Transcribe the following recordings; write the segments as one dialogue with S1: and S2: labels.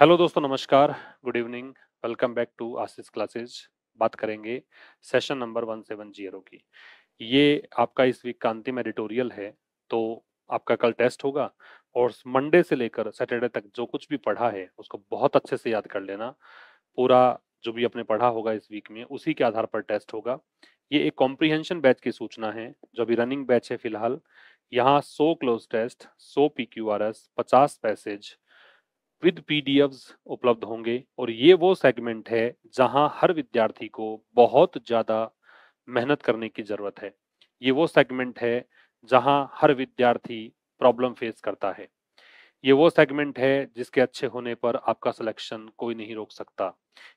S1: Hello दोस्तों, नमस्कार, good evening, welcome back to Ashish classes. बात करेंगे सेशन नंबर 170 की। ये आपका इस वीक का अंतिम एडिटोरियल है। तो आपका कल टेस्ट होगा और मंडे से लेकर सैटरडे तक जो कुछ भी पढ़ा है उसको बहुत अच्छे से याद कर लेना। पूरा जो भी आपने पढ़ा होगा इस वीक में उसी के आधार पर टेस्ट होगा। ये एक कॉम्प्रिहेंशन बैच की सूचना है जो अभी रनिंग बैच है फिलहाल। यहाँ 100 close test, 100 PQRS, 50 passage with PDFs उपलब्ध होंगे और ये वो सेगमेंट है जहां हर विद्यार्थी को बहुत ज्यादा मेहनत करने की जरूरत है। ये वो सेगमेंट है जहां हर विद्यार्थी प्रॉब्लम फेस करता है। ये वो सेगमेंट है जिसके अच्छे होने पर आपका सिलेक्शन कोई नहीं रोक सकता।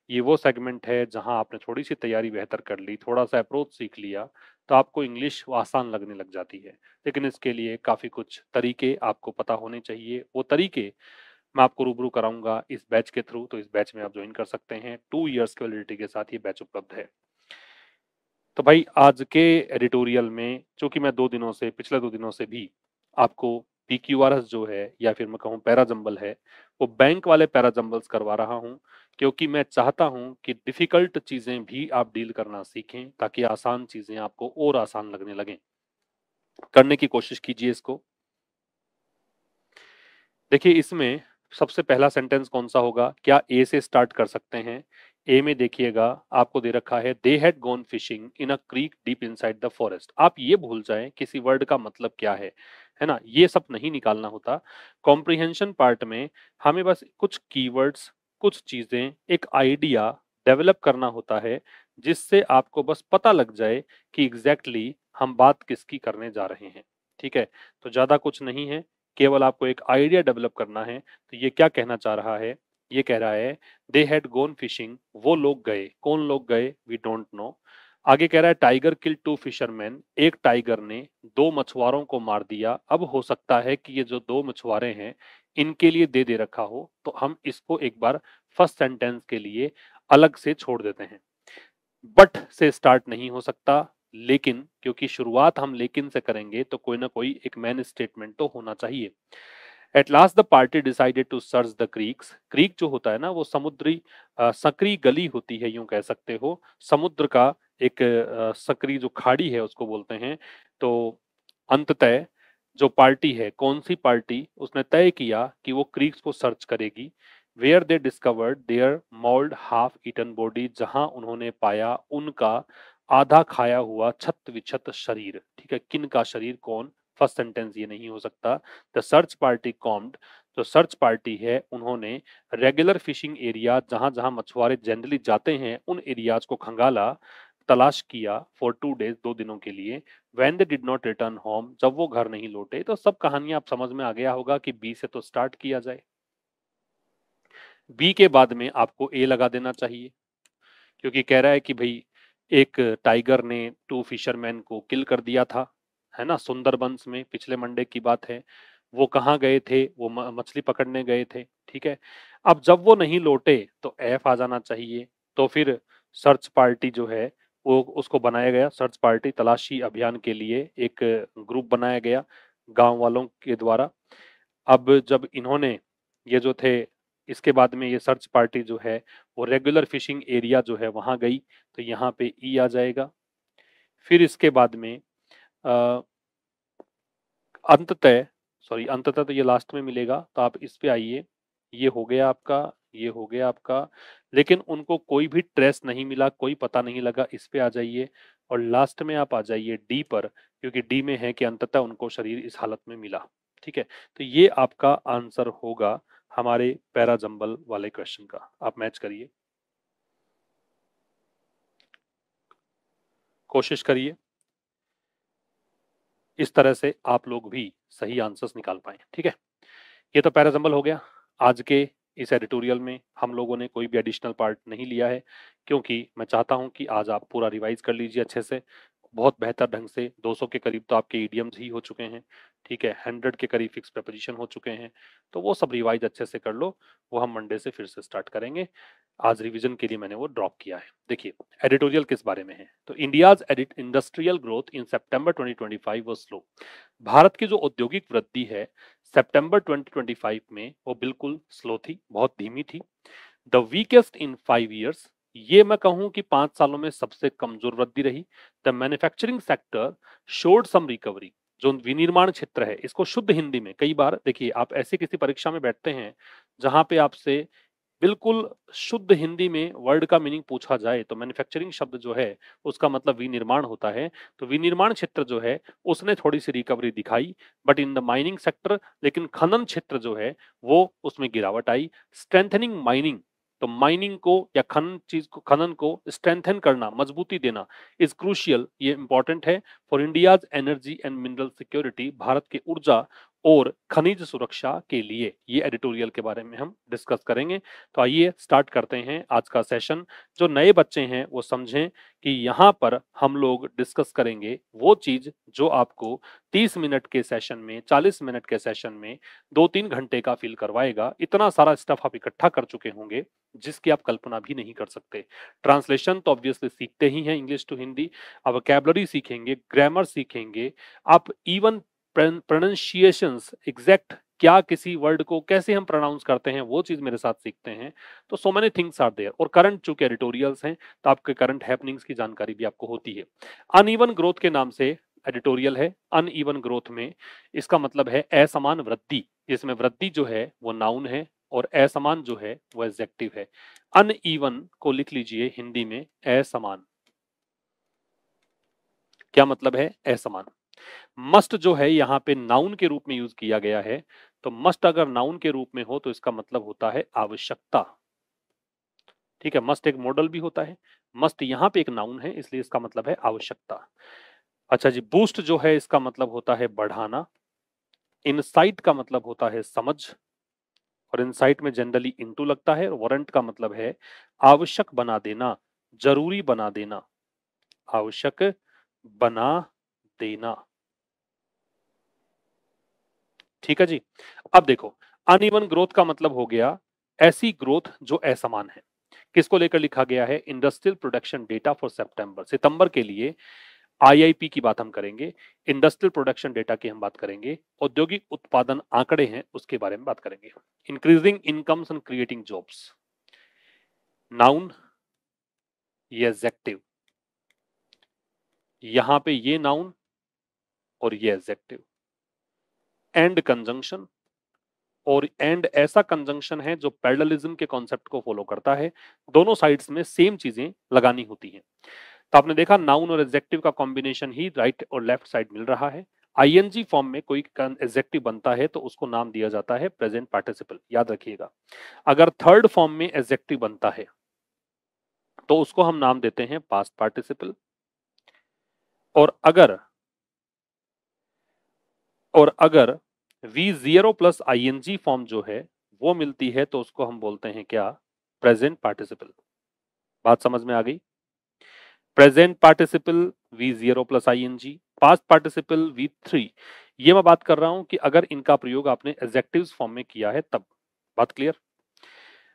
S1: ये वो सेगमेंट है जहां आपने थोड़ी सी तैयारी बेहतर कर ली, थोड़ा सा अप्रोच सीख लिया, तो आपको इंग्लिश आसान लगने लग जाती है। लेकिन इसके लिए काफी कुछ तरीके आपको पता होने चाहिए। वो तरीके मैं आपको रूबरू कराऊंगा इस बैच के थ्रू। तो इस बैच में आप ज्वाइन कर सकते हैं। 2 इयर्स की वैलिडिटी के साथ ये बैच उपलब्ध है। तो भाई आज के एडिटोरियल में चूंकि मैं पिछले 2 दिनों से भी आपको पीक्यूआरएस जो है या फिर मैं कहूँ पैराजंबल है, वो बैंक वाले पैराजंबल्स करवा रहा हूँ क्योंकि मैं चाहता हूँ कि डिफिकल्ट चीजें भी आप डील करना सीखें ताकि आसान चीजें आपको और आसान लगने लगें। करने की कोशिश कीजिए इसको। देखिए इसमें सबसे पहला सेंटेंस कौन सा होगा? क्या ए से स्टार्ट कर सकते हैं? ए में देखिएगा आपको दे रखा है they had gone fishing in a creek deep inside the forest. आप ये भूल जाएं किसी वर्ड का मतलब क्या है ना? ये सब नहीं निकालना होता। कॉम्प्रिहेंशन पार्ट में हमें बस कुछ कीवर्ड्स, कुछ चीजें, एक आइडिया डेवलप करना होता है जिससे आपको बस पता लग जाए कि एग्जैक्टली हम बात किसकी करने जा रहे हैं। ठीक है, तो ज्यादा कुछ नहीं है, केवल आपको एक आइडिया डेवलप करना है। तो ये क्या कहना चाह रहा है? ये कह रहा है दे हैड गॉन फिशिंग, वो लोग गए। कौन लोग गए? We don't know. आगे कह रहा है टाइगर किल्ड 2 फिशरमैन, एक टाइगर ने 2 मछुआरों को मार दिया। अब हो सकता है कि ये जो 2 मछुआरे हैं इनके लिए दे रखा हो, तो हम इसको एक बार फर्स्ट सेंटेंस के लिए अलग से छोड़ देते हैं। बट से स्टार्ट नहीं हो सकता, लेकिन क्योंकि शुरुआत हम लेकिन से करेंगे तो कोई ना कोई एक मेन स्टेटमेंट तो होना चाहिए। At last the party decided to search the creeks. Creek जो होता है ना, वो समुद्री सकरी गली होती है, यूं कह सकते हो। समुद्र का एक सकरी जो खाड़ी है उसको बोलते हैं। तो अंततः जो पार्टी है, कौन सी पार्टी, उसने तय किया कि वो क्रीक्स को सर्च करेगी। Where they discovered their mauled half eaten body, जहां उन्होंने पाया उनका आधा खाया हुआ छत विछत शरीर। ठीक है, किन का शरीर? कौन? फर्स्ट सेंटेंस ये नहीं हो सकता। द सर्च पार्टी कॉम्ड, जो सर्च पार्टी है उन्होंने रेगुलर फिशिंग एरिया, जहां जहां मछुआरे जनरली जाते हैं, उन एरियाज को खंगाला, तलाश किया फॉर 2 डेज, 2 दिनों के लिए। When they did not return home, जब वो घर नहीं लौटे। तो सब कहानियां आप समझ में आ गया होगा कि बी से तो स्टार्ट किया जाए। बी के बाद में आपको ए लगा देना चाहिए क्योंकि कह रहा है कि भाई एक टाइगर ने 2 फिशरमैन को किल कर दिया था, है ना, सुंदरबंस में। पिछले मंडे की बात है। वो कहाँ गए थे? वो मछली पकड़ने गए थे। ठीक है, अब जब वो नहीं लौटे तो एफ आ जाना चाहिए। तो फिर सर्च पार्टी जो है वो उसको बनाया गया, सर्च पार्टी तलाशी अभियान के लिए एक ग्रुप बनाया गया गांव वालों के द्वारा। अब जब इन्होंने ये जो थे, इसके बाद में ये सर्च पार्टी जो है वो रेगुलर फिशिंग एरिया जो है वहां गई, तो यहाँ पे ई आ जाएगा। फिर इसके बाद में अ, अंततः, सॉरी अंततः तो ये लास्ट में मिलेगा, तो आप इस पे आइए। ये हो गया आपका, ये हो गया आपका। लेकिन उनको कोई भी ट्रेस नहीं मिला, कोई पता नहीं लगा, इस पे आ जाइए। और लास्ट में आप आ जाइए डी पर, क्योंकि डी में है कि अंततः उनको शरीर इस हालत में मिला। ठीक है, तो ये आपका आंसर होगा हमारे पैराजंबल वाले क्वेश्चन का। आप मैच करिए, कोशिश करिए इस तरह से आप लोग भी सही आंसर्स निकाल पाए। ठीक है, ये तो पैराजंबल हो गया। आज के इस एडिटोरियल में हम लोगों ने कोई भी एडिशनल पार्ट नहीं लिया है क्योंकि मैं चाहता हूं कि आज आप पूरा रिवाइज कर लीजिए अच्छे से, बहुत बेहतर ढंग से। 200 के करीब तो आपके इडियम्स ही हो चुके हैं। ठीक है, 100 के करीब फिक्स प्रपोजिशन हो चुके हैं। तो वो सब रिवाइज अच्छे से कर लो। वो हम मंडे से फिर से स्टार्ट करेंगे। आज रिवीजन के लिए मैंने वो ड्रॉप किया है। देखिए एडिटोरियल किस बारे में है, तो India's industrial growth in September 2025 was slow. Bharat की जो औद्योगिक वृद्धि है सितंबर 2025 में वो बिल्कुल स्लो थी, बहुत धीमी थी। द वीकेस्ट इन 5 इयर्स, ये मैं कहूं कि 5 सालों में सबसे कमजोर वृद्धि रही। The manufacturing sector showed some recovery, जो विनिर्माण क्षेत्र है, इसको शुद्ध हिंदी में, कई बार देखिए आप ऐसे किसी परीक्षा में बैठते हैं जहां पे आपसे बिल्कुल शुद्ध हिंदी में वर्ड का मीनिंग पूछा जाए तो मैन्युफैक्चरिंग शब्द जो है उसका मतलब विनिर्माण होता है। तो विनिर्माण क्षेत्र जो है उसने थोड़ी सी रिकवरी दिखाई, but in the mining sector, लेकिन खनन क्षेत्र जो है वो उसमें गिरावट आई। स्ट्रेंथनिंग माइनिंग, तो माइनिंग को या खनन को स्ट्रेंथन करना, मजबूती देना इज क्रूशियल, ये इंपॉर्टेंट है for India's energy and mineral security, Bharat के ऊर्जा और खनिज सुरक्षा के लिए। ये एडिटोरियल के बारे में हम डिस्कस करेंगे। तो आइए स्टार्ट करते हैं आज का सेशन। जो नए बच्चे हैं वो समझें कि यहाँ पर हम लोग डिस्कस करेंगे वो चीज जो आपको 30 मिनट के सेशन में, 40 मिनट के सेशन में 2-3 घंटे का फील करवाएगा। इतना सारा स्टफ आप इकट्ठा कर चुके होंगे जिसकी आप कल्पना भी नहीं कर सकते। ट्रांसलेशन तो ऑब्वियसली सीखते ही हैं, इंग्लिश टू हिंदी। आप वोकैबुलरी सीखेंगे, ग्रामर सीखेंगे, आप इवन प्रोनाउंसिएशंस, एग्जैक्ट क्या किसी वर्ड को कैसे हम प्रोनाउंस करते हैं वो चीज मेरे साथ सीखते हैं। तो so many things are there. और करंट चूंकि एडिटोरियल्स हैं तो आपके करंट हैपनिंग्स की जानकारी भी आपको होती है। अनइवन ग्रोथ के नाम से एडिटोरियल है। अनइवन ग्रोथ में इसका मतलब है असमान वृद्धि, जिसमें वृद्धि जो है वो नाउन है और असमान जो है वो एडजेक्टिव है। अनइवन को लिख लीजिए हिंदी में असमान। क्या मतलब है असमान? मस्ट जो है यहाँ पे नाउन के रूप में यूज किया गया है। तो मस्ट अगर नाउन के रूप में हो तो इसका मतलब होता है आवश्यकता। ठीक है, मस्ट एक मॉडल भी होता है, मस्ट यहाँ पे एक नाउन है इसलिए इसका मतलब है आवश्यकता। अच्छा जी, बूस्ट जो है इसका मतलब होता है बढ़ाना। इनसाइट का मतलब होता है समझ, और इनसाइट में जनरली इनटू लगता है। वारंट का मतलब है आवश्यक बना देना, जरूरी बना देना, आवश्यक बना देना। ठीक है जी। अब देखो, अनइवन ग्रोथ का मतलब हो गया ऐसी ग्रोथ जो असमान है। किसको लेकर लिखा गया है? इंडस्ट्रियल प्रोडक्शन डेटा फॉर सितंबर, सितंबर के लिए आईआईपी की बात हम करेंगे, इंडस्ट्रियल प्रोडक्शन डेटा की हम बात करेंगे, औद्योगिक उत्पादन आंकड़े हैं उसके बारे में बात करेंगे। Increasing incomes and creating jobs, noun, ये एडजेक्टिव, यहां पे ये नाउन और ये एडजेक्टिव। एंड कंजंक्शन, और एंड ऐसा कंजंक्शन है जो पैरेललिज्म के कॉन्सेप्ट को फॉलो करता है, दोनों साइड्स में सेम चीजें लगानी होती हैं। तो आपने देखा नाउन और एडजेक्टिव का कॉम्बिनेशन ही राइट और लेफ्ट साइड मिल रहा है। आईएनजी फॉर्म में कोई एडजेक्टिव बनता है तो उसको नाम दिया जाता है प्रेजेंट पार्टिसिपल, याद रखिएगा। अगर थर्ड फॉर्म में एडजेक्टिव बनता है तो उसको हम नाम देते हैं पास्ट पार्टिसिपल। और अगर V0 प्लस आईएनजी फॉर्म जो है वो मिलती है तो उसको हम बोलते हैं क्या? Present participle. बात समझ में आ गई? Present participle V0 plus ING, past participle V3। ये मैं बात कर रहा हूं कि अगर इनका प्रयोग आपने एडजेक्टिव्स फॉर्म में किया है तब। बात क्लियर?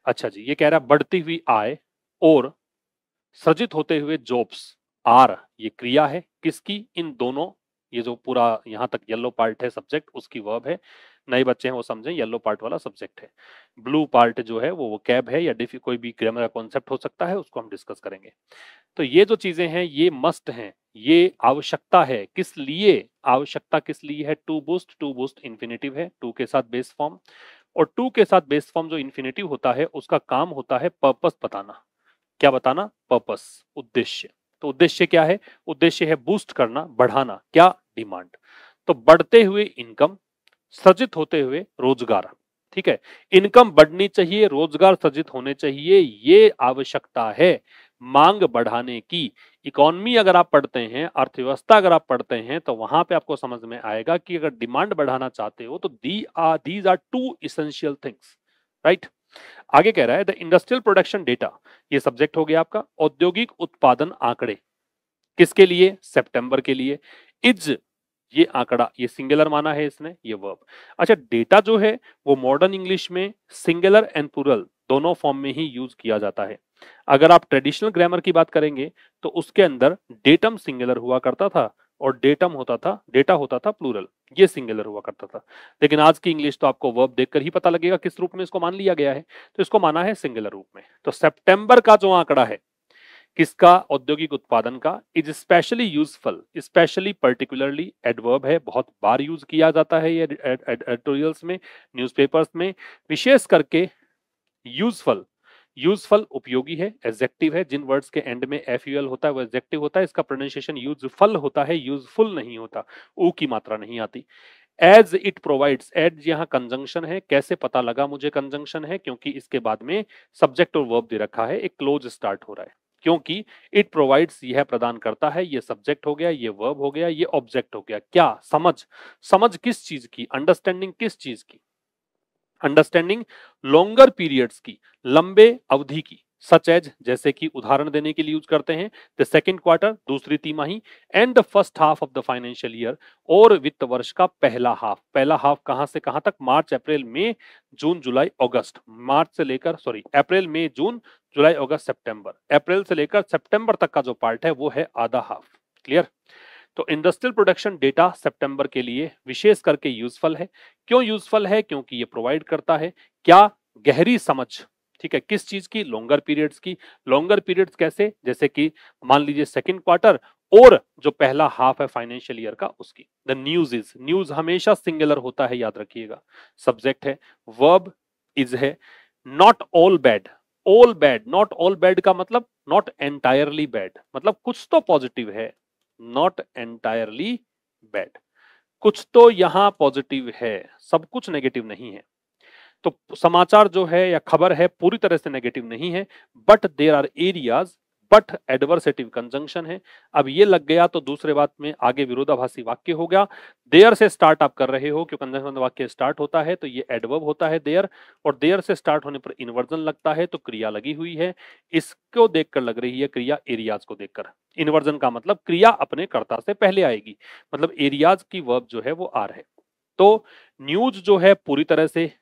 S1: अच्छा जी, ये कह रहा है बढ़ती हुई आय और सृजित होते हुए जॉब्स। आर ये क्रिया है किसकी? इन दोनों। ये जो पूरा यहां तक येलो पार्ट है सब्जेक्ट, उसकी वर्ब है। नए बच्चे हैं वो समझें, येलो पार्ट वाला सब्जेक्ट है। ब्लू पार्ट जो है वो कैब है या कोई भी ग्रामर का कॉन्सेप्ट हो सकता है, उसको हम डिस्कस करेंगे। तो ये जो चीजें हैं ये मस्ट हैं, ये आवश्यकता है। किस लिए आवश्यकता? किस लिए है? To boost, to boost infinitive है, टू के साथ बेस फॉर्म। और टू के साथ बेस फॉर्म जो इन्फिनेटिव होता है उसका काम होता है पर्पस बताना। क्या बताना? पर्पस, उद्देश्य। तो उद्देश्य क्या है? उद्देश्य है बूस्ट करना, बढ़ाना। क्या? डिमांड। तो बढ़ते हुए इनकम, सृजित होते हुए रोजगार। ठीक है, इनकम बढ़नी चाहिए, रोजगार सृजित होने चाहिए, ये आवश्यकता है मांग बढ़ाने की। इकोनॉमी अगर आप पढ़ते हैं, अर्थव्यवस्था अगर आप पढ़ते हैं तो वहां पे आपको समझ में आएगा कि अगर डिमांड बढ़ाना चाहते हो तो these are two essential things, right. आगे कह रहा है द इंडस्ट्रियल प्रोडक्शन डेटा, ये सब्जेक्ट हो गया आपका। औद्योगिक उत्पादन आंकड़े किसके लिए? सितंबर के लिए। इज ये आंकड़ा, ये सिंगुलर माना है इसने, ये वर्ब। अच्छा, डेटा जो है वो मॉडर्न इंग्लिश में सिंगुलर एंड प्लूरल दोनों फॉर्म में ही यूज किया जाता है। अगर आप ट्रेडिशनल ग्रामर की बात करेंगे तो उसके अंदर डेटम सिंगुलर हुआ करता था और डेटा होता था प्लूरल, ये सिंगुलर हुआ करता था। लेकिन आज की इंग्लिश तो आपको वर्ब देखकर ही पता लगेगा किस रूप में इसको मान लिया गया है, तो इसको माना है सिंगुलर रूप में। तो सितंबर का जो आंकड़ा है किसका, औद्योगिक उत्पादन का, is specially useful, specially particularly adverb है, बहुत बार यूज किया जाता है ये एडिटोरियल्स में, न्यूज़पेपर्स में, विशेष करके यूजफुल, यूजफुल उपयोगी है, एडजेक्टिव है, जिन वर्ड्स के एंड में एफ होता है वो एडजेक्टिव होता है, इसका प्रोनाउंसिएशन यूजफुल होता है, यूजफुल नहीं होता, ऊ की मात्रा नहीं आती। एज इट प्रोवाइड्स, एज यहाँ कंजंक्शन है, कैसे पता लगा मुझे कंजंक्शन है, क्योंकि इसके बाद में सब्जेक्ट और वर्ब दे रखा है, एक क्लोज स्टार्ट हो रहा है, क्योंकि इट प्रोवाइड्स यह प्रदान करता है, ये सब्जेक्ट हो गया, ये वर्ब हो गया, ये ऑब्जेक्ट हो गया, क्या, समझ, समझ किस चीज की, अंडरस्टैंडिंग किस चीज की, अंडरस्टैंडिंग लॉन्गर पीरियड्स की, लंबे अवधि की, सच एज जैसे कि उदाहरण देने के लिए यूज करते हैं, द सेकंड क्वार्टर दूसरी तिमाही, and the first half of the financial year, और वित्त वर्ष का पहला हाफ कहां से कहां तक, मार्च अप्रैल मई जून जुलाई अगस्त, मार्च से लेकर अप्रैल मई जून जुलाई अगस्त सितंबर, अप्रैल से लेकर सितंबर तक का जो पार्ट है वो है आधा हाफ। क्लियर। तो इंडस्ट्रियल प्रोडक्शन डेटा सितंबर के लिए विशेष करके यूजफुल है। क्यों यूजफुल है, क्योंकि ये प्रोवाइड करता है क्या, गहरी समझ, ठीक है, किस चीज की, लॉन्गर पीरियड्स की। लॉन्गर पीरियड्स कैसे, जैसे कि मान लीजिए सेकंड क्वार्टर और जो पहला हाफ है फाइनेंशियल ईयर का उसकी। द न्यूज इज, न्यूज हमेशा सिंगुलर होता है, याद रखिएगा, सब्जेक्ट है, वर्ब इज है, not all bad, all bad, not all bad का मतलब नॉट एंटायरली बैड, मतलब कुछ तो पॉजिटिव है, नॉट एंटायरली बैड, कुछ तो यहां पॉजिटिव है, सब कुछ नेगेटिव नहीं है। तो समाचार जो है या खबर है पूरी तरह से नेगेटिव नहीं है, but there are areas, but adversative conjunction है। अब ये लग गया तो दूसरे बात में आगे विरोधाभासी वाक्य हो गया। देयर से स्टार्ट आप कर रहे हो, क्योंकि कंजंक्शन वाक्य स्टार्ट होता है तो ये एडवर्ब होता है देयर, और देयर से स्टार्ट होने पर इन्वर्जन लगता है तो क्रिया लगी हुई है, इसको देखकर लग रही है क्रिया एरियाज को देखकर। इन्वर्जन का मतलब क्रिया अपने कर्ता से पहले आएगी, मतलब एरियाज की वर्ब जो है वो आर है। तो न्यूज जो है पूरी तरह से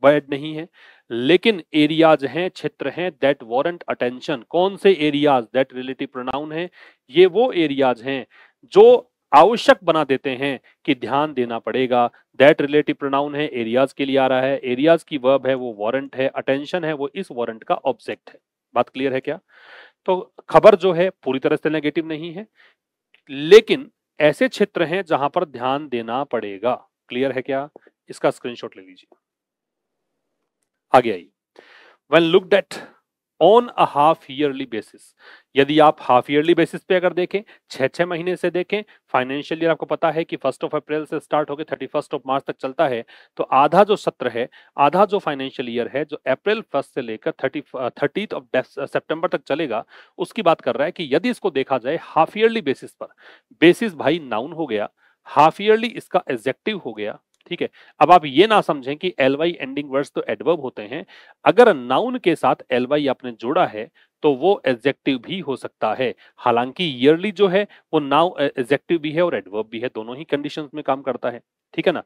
S1: बैड नहीं है, लेकिन एरियाज हैं, क्षेत्र हैं दैट वारंट अटेंशन। कौन से एरियाज, दैट रिलेटिव प्रोनाउन है, ये वो एरियाज हैं जो आवश्यक बना देते हैं कि ध्यान देना पड़ेगा। दैट रिलेटिव प्रोनाउन है, एरियाज के लिए आ रहा है, एरियाज की वर्ब है वो वारंट है, अटेंशन है वो इस वारंट का ऑब्जेक्ट है। बात क्लियर है क्या। तो खबर जो है पूरी तरह से नेगेटिव नहीं है, लेकिन ऐसे क्षेत्र हैं जहां पर ध्यान देना पड़ेगा। क्लियर है क्या, इसका स्क्रीनशॉट ले लीजिए। आगे आइए, when looked at on a half yearly basis, यदि आप हाफ ईयरली बेसिस पे अगर देखें, 6-6 महीने से देखें, फाइनेंशियल ईयर आपको पता है कि 1 अप्रैल से स्टार्ट होकर 31 मार्च तक चलता है, तो आधा जो सत्र है, आधा जो फाइनेंशियल ईयर है, जो अप्रैल 1 से लेकर 30 सितंबर तक चलेगा, उसकी बात कर रहा है कि यदि इसको देखा जाए हाफ ईयरली बेसिस पर, बेसिस भाई नाउन हो गया, हाफ ईयरली इसका एडजेक्टिव हो गया, ठीक है। अब आप ये ना समझें कि एलवाई एंडिंग वर्ड्स तो एडवर्ब होते हैं, अगर नाउन के साथ एलवाई आपने जोड़ा है तो वो एडजेक्टिव भी हो सकता है। हालांकि ईयरली जो है वो नाउन एडजेक्टिव भी है और एडवर्ब भी है, दोनों ही कंडीशंस में काम करता है, ठीक है ना।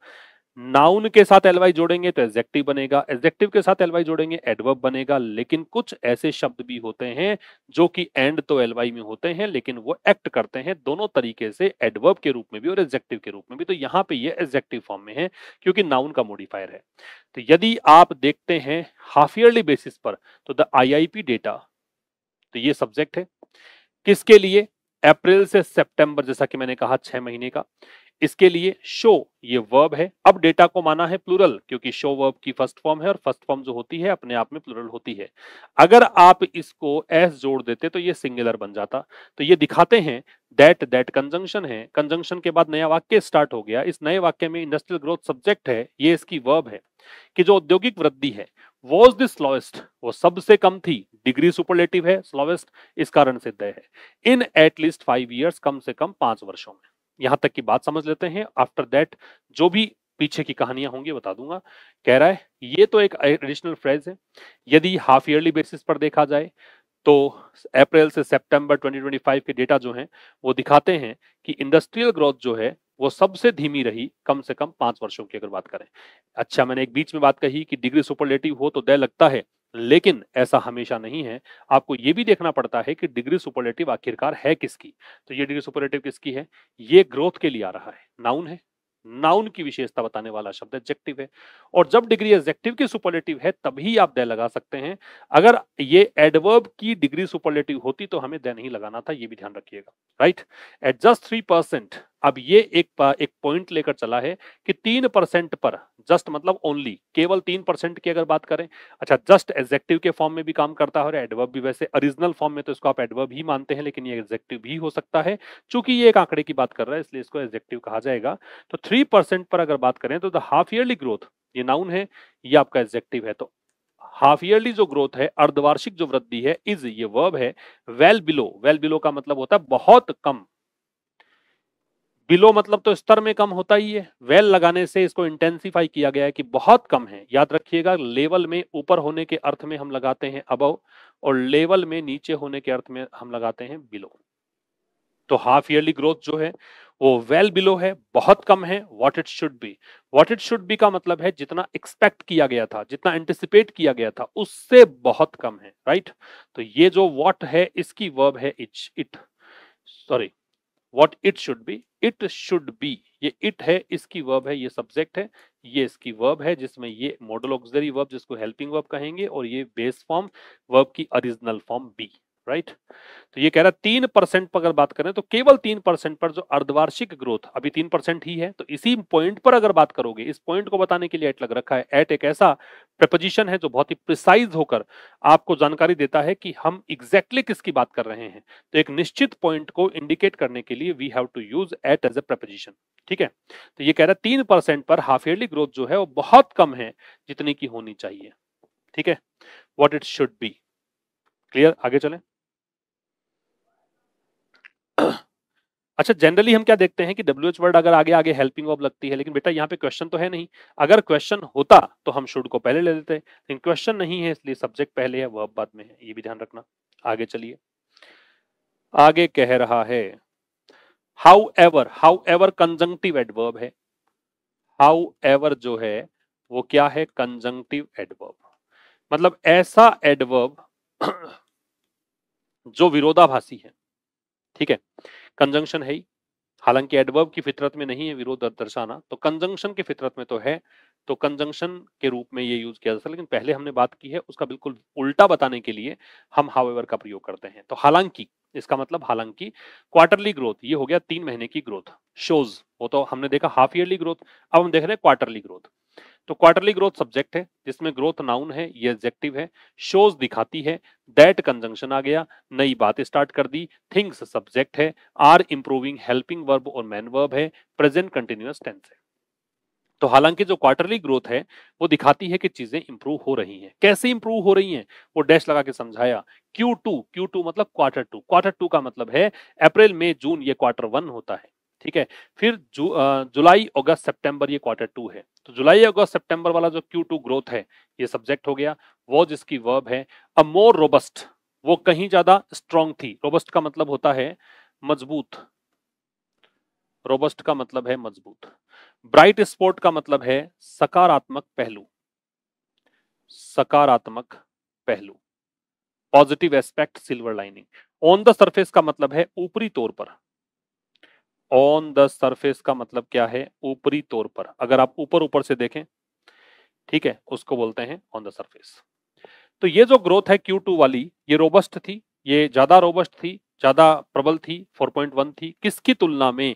S1: नाउन के साथ एलवाई जोड़ेंगे तो एडजेक्टिव बनेगा, एडजेक्टिव के साथ एलवाई जोड़ेंगे एडवर्ब बनेगा, लेकिन कुछ ऐसे शब्द भी होते हैं जो कि एंड तो एलवाई में होते हैं लेकिन वो एक्ट करते हैं दोनों तरीके से, एडवर्ब के रूप में भी और एडजेक्टिव के रूप में भी। तो यहाँ पे ये एडजेक्टिव फॉर्म में है क्योंकि नाउन का मॉडिफायर है। तो यदि आप देखते हैं हाफ ईयरली बेसिस पर, तो द आईआईपी डेटा, तो ये सब्जेक्ट है किसके लिए, अप्रैल से सितंबर, जैसा कि मैंने कहा 6 महीने का। इसके लिए शो ये वर्ब है, अब डेटा को माना है प्लूरल क्योंकि शो वर्ब की फर्स्ट फॉर्म है और फर्स्ट फॉर्म जो होती है अपने आप में प्लूरल होती है। अगर आप इसको एस जोड़ देते तो ये सिंगुलर बन जाता। तो ये दिखाते हैं दैट कंजंक्शन है, कंजंक्शन के बाद नया वाक्य स्टार्ट हो गया, इस नए वाक्य में इंडस्ट्रियल ग्रोथ सब्जेक्ट है, ये इसकी वर्ब है कि जो औद्योगिक वृद्धि है वॉज द स्लोएस्ट, वो सबसे कम थी, डिग्री सुपरलेटिव है, स्लोएस्ट इस कारण सिद्ध है, इन एटलीस्ट 5 इयर्स, कम से कम 5 वर्षों में। यहां तक की बात समझ लेते हैं, आफ्टर दैट जो भी पीछे की कहानियां होंगी बता दूंगा। कह रहा है ये तो एक एडिशनल फ्रेज है, यदि हाफ ईयरली बेसिस पर देखा जाए तो अप्रैल से सितंबर 2025 के डेटा जो हैं वो दिखाते हैं कि इंडस्ट्रियल ग्रोथ जो है वो सबसे धीमी रही, कम से कम 5 वर्षों की अगर बात करें। अच्छा, मैंने एक बीच में बात कही कि डिग्री सुपरलेटिव हो तो दे लगता है, लेकिन ऐसा हमेशा नहीं है, आपको ये भी देखना पड़ता है कि डिग्री सुपरलेटिव आखिरकार है किसकी। तो ये डिग्री सुपरलेटिव किसकी है? ये ग्रोथ के लिए आ रहा है, नाउन है, नाउन की विशेषता बताने वाला शब्द एडजेक्टिव है। और जब डिग्री एडजेक्टिव की सुपरलेटिव है तभी आप द लगा सकते हैं। अगर ये एडवर्ब की डिग्री सुपरलेटिव होती तो हमें द नहीं लगाना था, ये भी ध्यान रखिएगा, राइट। एट जस्ट 3%, अब ये एक पॉइंट लेकर चला है कि 3% पर, जस्ट मतलब ओनली, केवल 3% की अगर बात करें, अच्छा जस्ट एडजेक्टिव के फॉर्म में भी काम करता है और एडवर्ब भी। वैसे ओरिजिनल फॉर्म में तो इसको आप एडवर्ब ही मानते हैं, लेकिन ये एडजेक्टिव भी हो सकता है। चूंकि ये एक आंकड़े की बात कर रहा है इसलिए इसको एडजेक्टिव कहा जाएगा। तो 3% पर अगर बात करें तो द हाफ ईयरली ग्रोथ, ये नाउन है, ये आपका एडजेक्टिव है। तो हाफ ईयरली जो ग्रोथ है, अर्धवार्षिक जो वृद्धि है, इज ये वर्ब है। वेल बिलो, वेल बिलो का मतलब होता है बहुत कम, बिलो मतलब तो स्तर में कम होता ही है, वेल लगाने से इसको इंटेंसिफाई किया गया है कि बहुत कम है। याद रखिएगा, लेवल में ऊपर होने के अर्थ में हम लगाते हैं अबव, और लेवल में नीचे होने के अर्थ में हम लगाते हैं बिलो। तो हाफ ईयरली ग्रोथ जो है वो वेल बिलो है, बहुत कम है, what it should be. What it should be का मतलब है जितना एक्सपेक्ट किया गया था, जितना एंटिसिपेट किया गया था उससे बहुत कम है, राइट। तो ये जो व्हाट है इसकी वर्ब है it, sorry, what it should be, it should be, ये इट है, इसकी वर्ब है, ये सब्जेक्ट है, ये इसकी वर्ब है जिसमें ये मॉडल ऑक्सिलरी वर्ब जिसको हेल्पिंग वर्ब कहेंगे, और ये बेस फॉर्म वर्ब की ओरिजिनल फॉर्म बी, राइट। तो ये कह रहा है 3% पर अगर बात करें तो केवल 3% पर जो अर्धवार्षिक ग्रोथ अभी 3% ही है, तो इसी पॉइंट पर अगर बात करोगे, इस पॉइंट को बताने के लिए एट लग रखा है। एट एक ऐसा प्रेपोजिशन है जो बहुत ही प्रिसाइज होकर आपको जानकारी देता है कि हम एग्जैक्टली किसकी बात कर रहे हैं। तो एक निश्चित पॉइंट को इंडिकेट करने के लिए we have to use at as a preposition, ठीक है। तो ये कह रहा है 3% पर हाफ ईयरली ग्रोथ जो है वो बहुत कम है जितनी की होनी चाहिए, ठीक है, what it should be. Clear, आगे चलें। अच्छा, जनरली हम क्या देखते हैं कि WH वर्ड अगर आगे आगे हेल्पिंग वर्ब लगती है, लेकिन बेटा यहाँ पे क्वेश्चन तो है नहीं। अगर क्वेश्चन होता तो हम शुड को पहले ले लेते, लेकिन क्वेश्चन नहीं है इसलिए सब्जेक्ट पहले है, वर्ब बाद में है, ये भी ध्यान रखना। आगे चलिए, आगे कह रहा है how ever, how ever conjunctive adverb है। हाउ एवर जो है वो क्या है? कंजंक्टिव एडवर्ब, मतलब ऐसा एडवर्ब जो विरोधाभासी है, ठीक है। कंजंक्शन है ही, हालांकि एडवर्ब की फितरत में नहीं है विरोध दर्शाना, तो कंजंक्शन की फितरत में तो है, तो कंजंक्शन के रूप में ये यूज किया जा सकता है। लेकिन पहले हमने बात की है उसका बिल्कुल उल्टा बताने के लिए हम हाउएवर का प्रयोग करते हैं। तो हालांकि, इसका मतलब हालांकि क्वार्टरली ग्रोथ, ये हो गया 3 महीने की ग्रोथ, शोज, वो तो हमने देखा हाफ ईयरली ग्रोथ, अब हम देख रहे हैं क्वार्टरली ग्रोथ। तो क्वार्टरली ग्रोथ सब्जेक्ट है जिसमें ग्रोथ नाउन है, ये एडजेक्टिव है, शोज दिखाती है, दैट कंजंक्शन आ गया, नई बात स्टार्ट कर दी, थिंग्स सब्जेक्ट है, आर इंप्रूविंग हेल्पिंग वर्ब और मैन वर्ब है, प्रेजेंट कंटिन्यूअस टेंस है। तो हालांकि जो क्वार्टरली ग्रोथ है वो दिखाती है कि चीजें इंप्रूव हो रही हैं। कैसे इंप्रूव हो रही हैं वो डैश लगा के समझाया। Q2, Q2 मतलब क्वार्टर टू का मतलब है अप्रैल मई जून, ये Q1 होता है, ठीक है। फिर जुलाई अगस्त सितंबर, ये Q2 है। तो जुलाई अगस्त सितंबर वाला जो Q2 ग्रोथ है ये सब्जेक्ट हो गया, वो जिसकी वर्ब है अ मोर रोबस्ट, वो कहीं ज्यादा स्ट्रॉन्ग थी। रोबस्ट का मतलब होता है मजबूत, रोबस्ट का मतलब है मजबूत। ब्राइट स्पॉट का मतलब है सकारात्मक पहलू, सकारात्मक पहलू, positive aspect, silver lining. On the surface का मतलब है ऊपरी तौर पर, ऑन द सरफेस का मतलब क्या है? ऊपरी तौर पर, अगर आप ऊपर ऊपर से देखें, ठीक है, उसको बोलते हैं ऑन द सरफेस। तो ये जो ग्रोथ है Q2 वाली, ये रोबस्ट थी, ये ज्यादा रोबस्ट थी, ज्यादा प्रबल थी, 4.1 थी, किसकी तुलना में?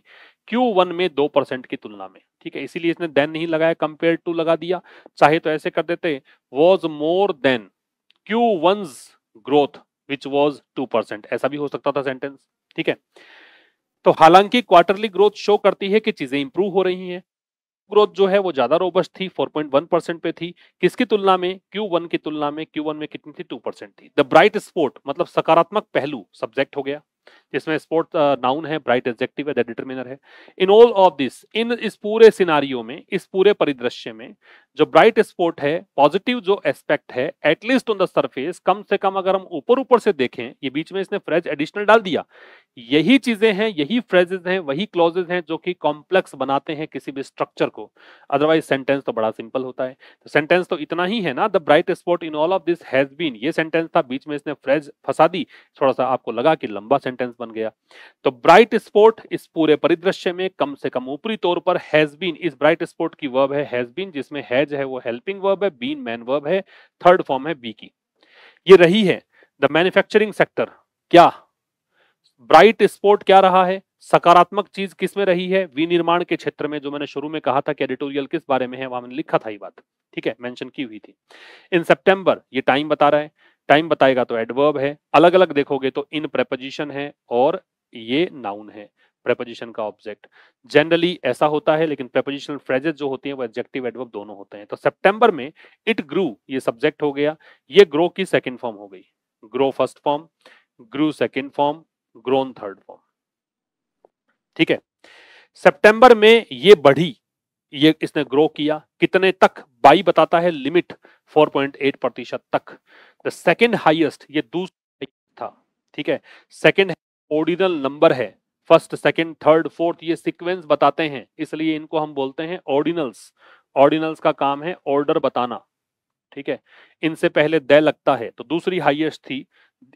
S1: Q1 में 2% की तुलना में, ठीक है। इसीलिए इसने देन नहीं लगाया, कंपेयर टू लगा दिया। चाहे तो ऐसे कर देते, was more than Q1's growth which was 2%, ऐसा भी हो सकता था सेंटेंस, ठीक है। तो हालांकि क्वार्टरली ग्रोथ शो करती है कि चीजें इंप्रूव हो रही हैं। ग्रोथ जो है वो ज्यादा रोबस्ट थी, 4.1% पे थी, किसकी तुलना में? Q1 की तुलना में। Q1 में कितनी थी? 2% थी। द ब्राइट स्पॉट मतलब सकारात्मक पहलू, सब्जेक्ट हो गया, जिसमें स्पोर्ट नाउन है, ब्राइट एडजेक्टिव है, दैट डिटरमिनर है। इन ऑल ऑफ दिस, इन इस पूरे सिनारियो में, इस पूरे परिदृश्य में जो ब्राइट स्पॉट है, पॉजिटिव जो एस्पेक्ट है, एटलीस्ट ऑन द सरफेस, कम से कम अगर हम ऊपर ऊपर से देखें, ये बीच में इसने फ्रेज एडिशनल डाल दिया, यही चीजें हैं, यही फ्रेजेस हैं, वही क्लॉजेस हैं जो कि कॉम्प्लेक्स बनाते हैं किसी भी स्ट्रक्चर को। अदरवाइज सेंटेंस तो बड़ा सिंपल होता है। तो सेंटेंस तो इतना ही है ना, the bright spot in all of this has been, ये सेंटेंस था, बीच में इसने फ्रेज फंसा दी, थोड़ा सा आपको लगा कि लंबा सेंटेंस बन गया। तो ब्राइट स्पॉट इस पूरे परिदृश्य में कम से कम ऊपरी तौर पर हैज बीन, इस ब्राइट स्पॉट की वर्ब है हैज बीन, जिसमें हैज है वो हेल्पिंग वर्ब है, बीन मैन वर्ब है, थर्ड फॉर्म है बी की। ये रही है द मैन्युफैक्चरिंग सेक्टर। क्या ब्राइट स्पॉट क्या रहा है, सकारात्मक चीज किसमें रही है, विनिर्माण के क्षेत्र में, जो मैंने शुरू में कहा था कि एडिटोरियल किस बारे में है, वहां मैंने लिखा था ये बात, ठीक है, मेंशन की हुई थी। इन सितंबर, ये टाइम बता रहा है, टाइम बताएगा तो एडवर्ब है, अलग अलग देखोगे तो इन प्रेपोजिशन है और ये नाउन है, प्रेपोजिशन का ऑब्जेक्ट। जनरली ऐसा होता है, लेकिन प्रेपोजिशनल फ्रेजेस जो होती हैं वो एडजेक्टिव एडवर्ब दोनों होते हैं। तो सितंबर में इट ग्रू, ये सब्जेक्ट हो गया, ये ग्रो की सेकंड फॉर्म हो गई, grow first form, grew second form, grown third form, ठीक है। सितंबर में ये बढ़ी, ये इसने ग्रो किया, कितने तक, बाई बताता है लिमिट 4.8% तक। द सेकंड हाईएस्ट, ये दूसरा था, ठीक है। सेकंड ऑर्डिनल नंबर है, फर्स्ट सेकंड थर्ड फोर्थ ये सीक्वेंस बताते हैं, इसलिए इनको हम बोलते हैं ऑर्डिनल्स। ऑर्डिनल्स का काम है ऑर्डर बताना, ठीक है। इनसे पहले द लगता है, तो दूसरी हाईएस्ट थी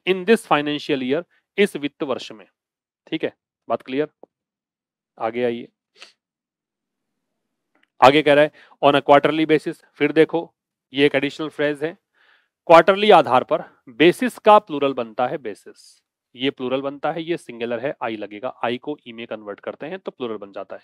S1: इन दिस फाइनेंशियल ईयर, इस वित्त वर्ष में, ठीक है। बात क्लियर, आगे आइए। आगे कह रहा है ऑन अ क्वार्टरली बेसिस, फिर देखो ये एक एडिशनल फ्रेज है, क्वार्टरली आधार पर, बेसिस का प्लूरल बनता है बेसिस, ये प्लूरल बनता है, ये सिंगुलर है, आई लगेगा, आई को ई में कन्वर्ट करते हैं तो प्लूरल बन जाता है।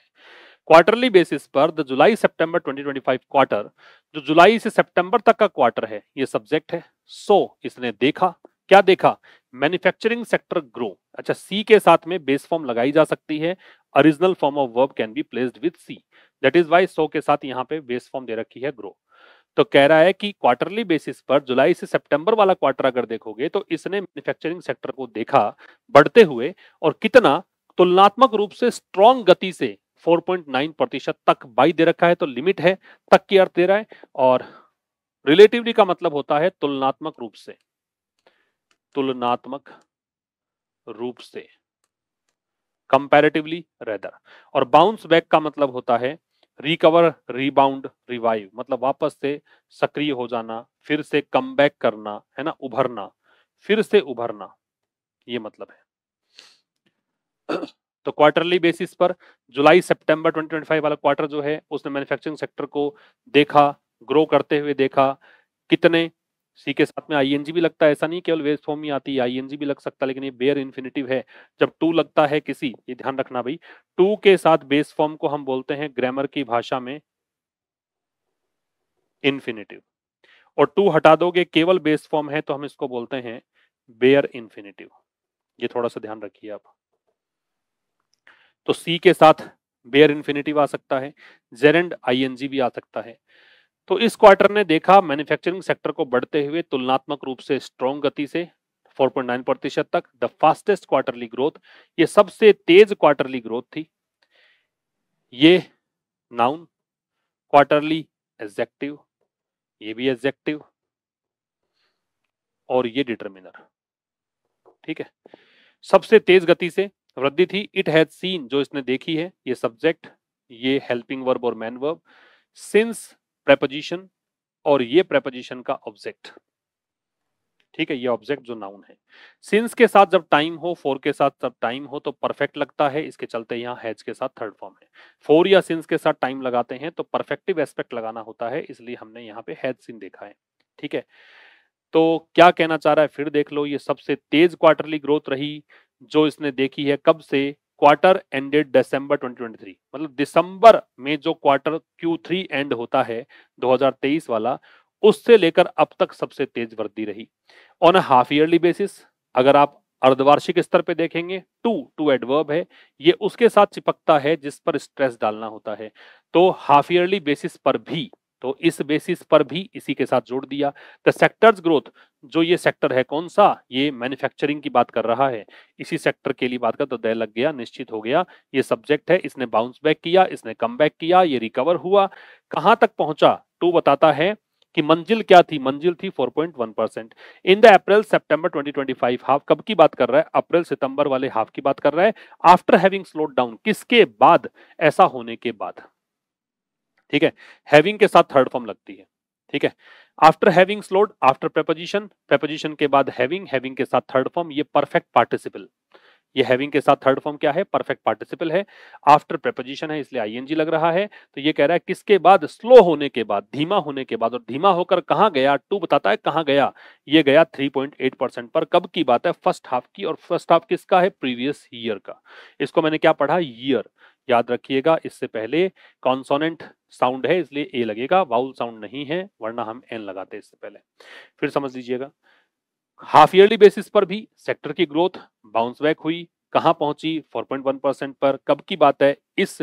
S1: क्वार्टरली बेसिस पर द जुलाई सितंबर 2025 क्वार्टर, जो जुलाई से सितंबर तक का क्वार्टर है, ये सब्जेक्ट है। सो इसने देखा, क्या देखा, मैन्युफैक्चरिंग सेक्टर ग्रो। अच्छा, सी के साथ में बेस फॉर्म लगाई जा सकती है, original form of verb can be placed with C, that is why so के साथ यहाँ पे बेस फॉर्म दे रखी है ग्रो। तो कह रहा है कि क्वार्टरली बेसिस पर जुलाई से सितंबर वाला क्वार्टर अगर देखोगे तो इसने मैन्युफैक्चरिंग सेक्टर को देखा बढ़ते हुए, और कितना, तुलनात्मक रूप से स्ट्रॉन्ग गति से 4.9% तक, बाई दे रखा है तो लिमिट है, तक की अर्थ दे रहा है, और रिलेटिवली का मतलब होता है तुलनात्मक रूप से, तुलनात्मक रूप से, कंपैरेटिवली रेदर। और बाउंस बैक का मतलब होता है रिकवर, रिबाउंड, रिवाइव, मतलब वापस से सक्रिय हो जाना, फिर से कम बैक करना, है ना, उभरना, फिर से उभरना, ये मतलब है। तो क्वार्टरली बेसिस पर जुलाई सितंबर 2025 वाला क्वार्टर जो है, उसने मैन्युफैक्चरिंग सेक्टर को देखा, ग्रो करते हुए देखा, कितने, सी के साथ में आईएनजी भी लगता है, ऐसा नहीं केवल बेस फॉर्म ही आती है, आईएनजी भी लग सकता है, लेकिन ये बेयर इन्फिनिटिव है। जब टू लगता है किसी, ये ध्यान रखना भाई, टू के साथ बेस फॉर्म को हम बोलते हैं ग्रामर की भाषा में इन्फिनिटिव, और टू हटा दोगे केवल बेस फॉर्म है तो हम इसको बोलते हैं बेयर इन्फिनिटिव, ये थोड़ा सा ध्यान रखिए आप। तो सी के साथ बेयर इन्फिनिटिव आ सकता है, जेरेंड आईएनजी भी आ सकता है। तो इस क्वार्टर ने देखा मैन्युफैक्चरिंग सेक्टर को बढ़ते हुए तुलनात्मक रूप से स्ट्रॉन्ग गति से 4.9% तक, द फास्टेस्ट क्वार्टरली ग्रोथ, ये सबसे तेज क्वार्टरली ग्रोथ थी। ये नाउन, क्वार्टरली एडजेक्टिव, ये भी एडजेक्टिव, और ये डिटरमिनर, ठीक है। सबसे तेज गति से वृद्धि थी, इट हैज सीन, जो इसने देखी है, ये सब्जेक्ट, ये हेल्पिंग वर्ब और मैन वर्ब, सिंस प्रेपोजिशन, और ये प्रेपोजिशन का ऑब्जेक्ट, ठीक है, ये ऑब्जेक्ट जो नाउन है। सिंस के साथ जब टाइम हो, फोर के साथ जब टाइम हो तो परफेक्ट लगता है, इसके चलते यहाँ हैज के साथ थर्ड फॉर्म है। फोर या सिंस के साथ टाइम लगाते हैं तो परफेक्टिव एस्पेक्ट लगाना होता है, इसलिए हमने यहाँ पे हैज सीन देखा है, ठीक है। तो क्या कहना चाह रहा है, फिर देख लो, ये सबसे तेज क्वार्टरली ग्रोथ रही जो इसने देखी है, कब से, क्वार्टर एंडेड दिसंबर 2023, मतलब दिसंबर में जो क्वार्टर Q3 एंड होता है 2023 वाला, उससे लेकर अब तक सबसे तेज वृद्धि रही। On a half yearly basis, अगर आप अर्धवार्षिक स्तर पे देखेंगे, टू एडवर्ब है, ये उसके साथ चिपकता है जिस पर स्ट्रेस डालना होता है, तो हाफ ईयरली बेसिस पर भी तो इस बेसिस पर भी इसी के साथ जोड़ दिया। द सेक्टर्स ग्रोथ, जो ये सेक्टर है कौन सा, ये मैन्युफैक्चरिंग की बात कर रहा है, इसी सेक्टर के लिए बात कर, तो दे लग गया, निश्चित हो गया, ये सब्जेक्ट है, इसने बाउंस बैक किया, इसने कम बैक किया, ये रिकवर हुआ, कहां तक पहुंचा, टू बताता है कि मंजिल क्या थी, मंजिल थी 4.1%। In the April September 2025 half, कब की बात कर रहा है, अप्रैल सितंबर वाले हाफ की बात कर रहा है। आफ्टर हैविंग स्लोड डाउन, किसके बाद, ऐसा होने के बाद, ठीक है, हैविंग के साथ थर्ड फॉर्म लगती है, ठीक है। After having slowed, after preposition, preposition के बाद हैविंग, हैविंग के साथ थर्ड फॉर्म, ये परफेक्ट पार्टिसिपल, ये हैविंग के साथ थर्ड फॉर्म क्या है, परफेक्ट पार्टिसिपल है, आफ्टर प्रेपोजिशन है इसलिए आईएनजी लग रहा है। तो ये कह रहा है किसके बाद, स्लो होने के बाद, धीमा होने के बाद, और धीमा होकर कहां गया, टू बताता है कहां गया, ये गया 3.8% पर। कब की बात है, फर्स्ट हाफ की, और फर्स्ट हाफ किसका है, प्रीवियस ईयर का। इसको मैंने क्या पढ़ा, ईयर, याद रखिएगा, इससे पहले कॉन्सोनेंट साउंड है इसलिए ए लगेगा, वाउल साउंड नहीं है वरना हम एन लगाते इससे पहले। फिर समझ लीजिएगा, हाफ ईयरली बेसिस पर भी सेक्टर की ग्रोथ बाउंस बैक हुई, कहां पहुंची, 4.1% पर। कब की बात है, इस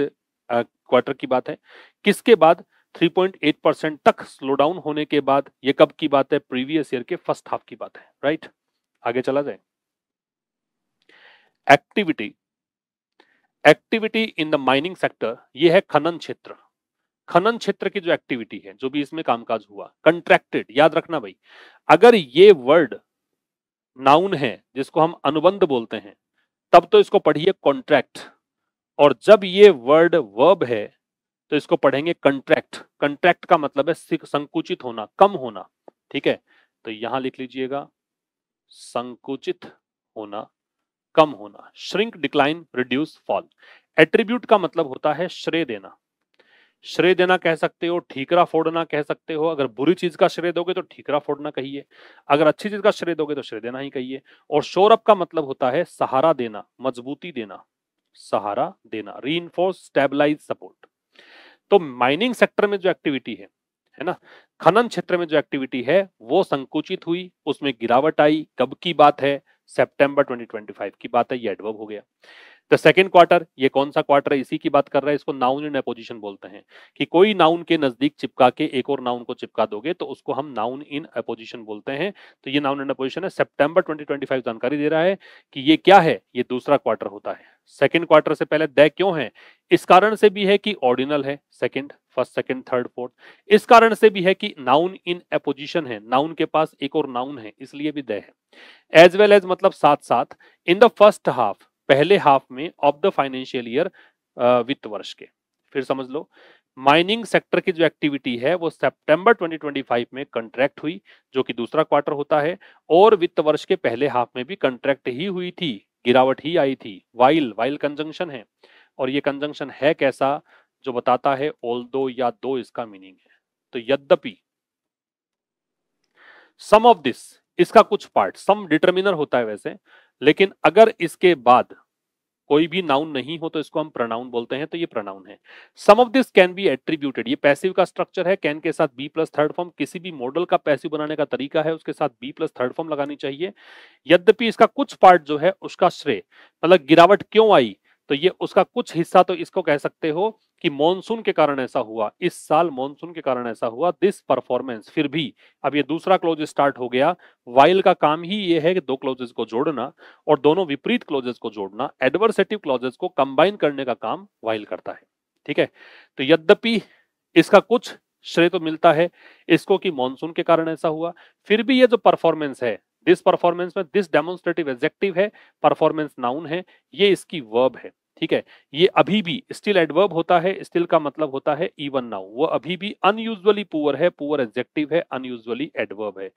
S1: क्वार्टर की बात है, किसके बाद, 3.8% तक स्लो डाउन होने के बाद। ये कब की बात है, प्रीवियस ईयर के फर्स्ट हाफ की बात है, राइट। आगे चला जाए, activity, activity in the mining sector, ये है खनन क्षेत्र, खनन क्षेत्र की जो एक्टिविटी है, जो भी इसमें कामकाज हुआ, कंट्रैक्टेड, याद रखना भाई, अगर ये वर्ड नाउन है जिसको हम अनुबंध बोलते हैं, तब तो इसको पढ़िए कॉन्ट्रैक्ट, और जब ये वर्ड वर्ब है तो इसको पढ़ेंगे कंट्रैक्ट। कंट्रैक्ट का मतलब है संकुचित होना, कम होना, ठीक है। तो यहां लिख लीजिएगा संकुचित होना, कम होना, shrink, decline, reduce, fall. Attribute का मतलब होता है श्रेय देना, श्रेय देना कह सकते हो, ठीकरा फोड़ना कह सकते हो। अगर बुरी चीज का श्रेय दोगे तो ठीकरा फोड़ना कहिए, अगर अच्छी चीज का श्रेय दोगे तो श्रेय देना ही कहिए। और शोर अप का मतलब होता है सहारा देना, मजबूती देना, सहारा देना, रीइंफोर्स, स्टेबलाइज, सपोर्ट। तो माइनिंग सेक्टर में जो एक्टिविटी है ना, खनन क्षेत्र में जो एक्टिविटी है वो संकुचित हुई, उसमें गिरावट आई। कब की बात है, सितंबर 2025 की बात है, ये एडवर्ब हो गया। द सेकेंड क्वार्टर, ये कौन सा क्वार्टर है, इसी की बात कर रहा है, इसको नाउन इन अपोजिशन बोलते हैं, कि कोई नाउन के नजदीक चिपका के एक और नाउन को चिपका दोगे तो उसको हम नाउन इन अपोजिशन बोलते हैं। तो ये नाउन इन अपोजिशन है, सितंबर 2025 जानकारी दे रहा है कि ये क्या है, ये दूसरा क्वार्टर होता है। सेकेंड क्वार्टर से पहले द क्यों है, इस कारण से भी है कि ऑर्डिनल है, second, first, second, third, fourth. इस कारण से भी है कि नाउन इन अपोजिशन है, नाउन के पास एक और नाउन है, इसलिए भी द है। एज वेल एज मतलब साथ साथ, इन द फर्स्ट हाफ, पहले हाफ में, ऑफ द फाइनेंशियल ईयर, वित्त वर्ष के। फिर समझ लो, माइनिंग सेक्टर की जो एक्टिविटी है वो सितंबर 2025 में कंट्रैक्ट हुई, जो कि दूसरा क्वार्टर होता है, और वित्त वर्ष के पहले हाफ में भी कंट्रैक्ट ही हुई थी, गिरावट ही आई थी। वाइल, वाइल कंजंक्शन है, और ये कंजंक्शन है कैसा, जो बताता है ऑल्दो या दो इसका मीनिंग है। तो यद्यपि, सम ऑफ दिस, इसका कुछ पार्ट, सम डिटर्मिनर होता है वैसे, लेकिन अगर इसके बाद कोई भी नाउन नहीं हो तो इसको हम प्रोनाउन बोलते हैं, तो ये प्रोनाउन है। Some of this can be attributed, ये पैसिव का स्ट्रक्चर है, कैन के साथ बी प्लस थर्ड फॉर्म, किसी भी मॉडल का पैसिव बनाने का तरीका है उसके साथ बी प्लस थर्ड फॉर्म लगानी चाहिए। यद्यपि इसका कुछ पार्ट जो है उसका श्रेय, मतलब गिरावट क्यों आई, तो ये उसका कुछ हिस्सा, तो इसको कह सकते हो कि मॉनसून के कारण ऐसा हुआ, इस साल मॉनसून के कारण ऐसा हुआ। दिस परफॉर्मेंस, फिर भी, अब ये दूसरा क्लोज स्टार्ट हो गया। वाइल का काम ही ये है कि दो क्लोजेस को जोड़ना और दोनों विपरीत क्लोजेस को जोड़ना, एडवर्सेटिव क्लोजेस को कंबाइन करने का काम वाइल करता है, ठीक है। तो यद्यपि इसका कुछ श्रेय तो मिलता है इसको कि मॉनसून के कारण ऐसा हुआ, फिर भी ये जो परफॉर्मेंस है, दिस परफॉर्मेंस में दिस डेमोन्स्ट्रेटिव एडजेक्टिव है, परफॉर्मेंस नाउन है, ये इसकी वर्ब है, ठीक है। ये अभी भी स्टिल एडवर्ब होता है, स्टिल का मतलब होता है इवन नाउ, वो अभी भी अनयूजुअली पुअर है, पुअर एडजेक्टिव है, अनयूजुअली एडवर्ब है।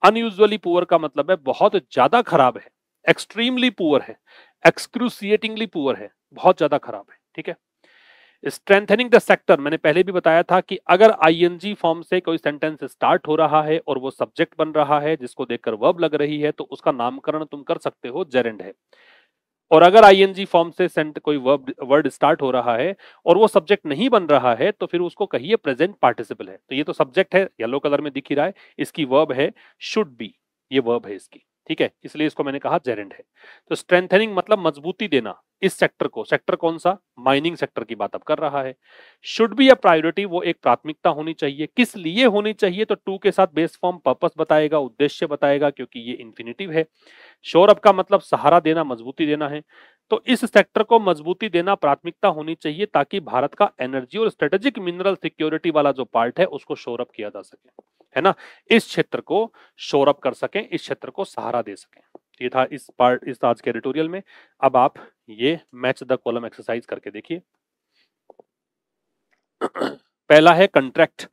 S1: अनयूजुअली पुअर का मतलब है बहुत ज्यादा खराब है, एक्सट्रीमली पुअर है, एक्सक्रूसिएटिंगली पुअर है, बहुत ज्यादा खराब है, ठीक है। स्ट्रेंथनिंग द सेक्टर, मैंने पहले भी बताया था कि अगर आईएनजी फॉर्म से कोई सेंटेंस स्टार्ट हो रहा है और वो सब्जेक्ट बन रहा है जिसको देखकर वर्ब लग रही है, तो उसका नामकरण तुम कर सकते हो जेरेंड है। और अगर आईएनजी फॉर्म से कोई वर्ड स्टार्ट हो रहा है और वो सब्जेक्ट नहीं बन रहा है, तो फिर उसको कहिए प्रेजेंट पार्टिसिपल है। तो ये तो सब्जेक्ट है, येलो कलर में दिख ही रहा है, इसकी वर्ब है शुड बी, ये वर्ब है इसकी, ठीक है, इसलिए इसको मैंने कहा जेरेंड है। तो स्ट्रेंथनिंग मतलब मजबूती देना इस सेक्टर को, सेक्टर कौन सा, माइनिंग सेक्टर की बात अब कर रहा है। शुड बी अ प्रायोरिटी, वो एक प्राथमिकता होनी चाहिए। किस लिए होनी चाहिए, तो टू के साथ बेस फॉर्म पर्पस बताएगा, उद्देश्य बताएगा, क्योंकि ये इंफिनिटिव है। शोर अप का मतलब सहारा देना, मजबूती देना है। तो इस सेक्टर को मजबूती देना प्राथमिकता होनी चाहिए ताकि भारत का एनर्जी और स्ट्रेटेजिक मिनरल सिक्योरिटी वाला जो पार्ट है उसको शोर अप किया जा सके, है ना। इस क्षेत्र को शोर अप कर सकें, इस क्षेत्र को सहारा दे सकें। ये था इस आज के एडिटोरियल में। अब आप ये मैच द कॉलम एक्सरसाइज करके देखिए। पहला है कंट्रैक्ट,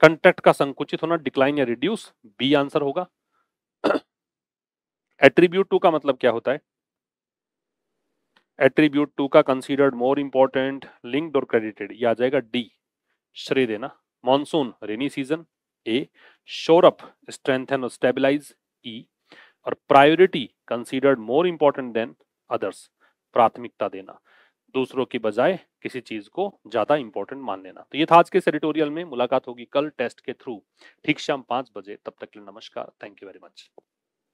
S1: कंट्रैक्ट का संकुचित होना, डिक्लाइन या रिड्यूस, बी आंसर होगा। एट्रीब्यूट टू का मतलब क्या होता है, एट्रीब्यूट टू का कंसीडर्ड मोर इंपॉर्टेंट, लिंक्ड और क्रेडिटेड, ये आ जाएगा डी, श्रेय देना। मॉनसून रेनी सीजन, ए। शोर अप स्ट्रेंथन और स्टेबलाइज, ई। और priority considered more important than others, प्राथमिकता देना, दूसरों की बजाय किसी चीज को ज्यादा इंपॉर्टेंट मान लेना। तो ये था आज के एडिटोरियल में। मुलाकात होगी कल टेस्ट के थ्रू ठीक शाम 5 बजे। तब तक के लिए नमस्कार, थैंक यू वेरी मच।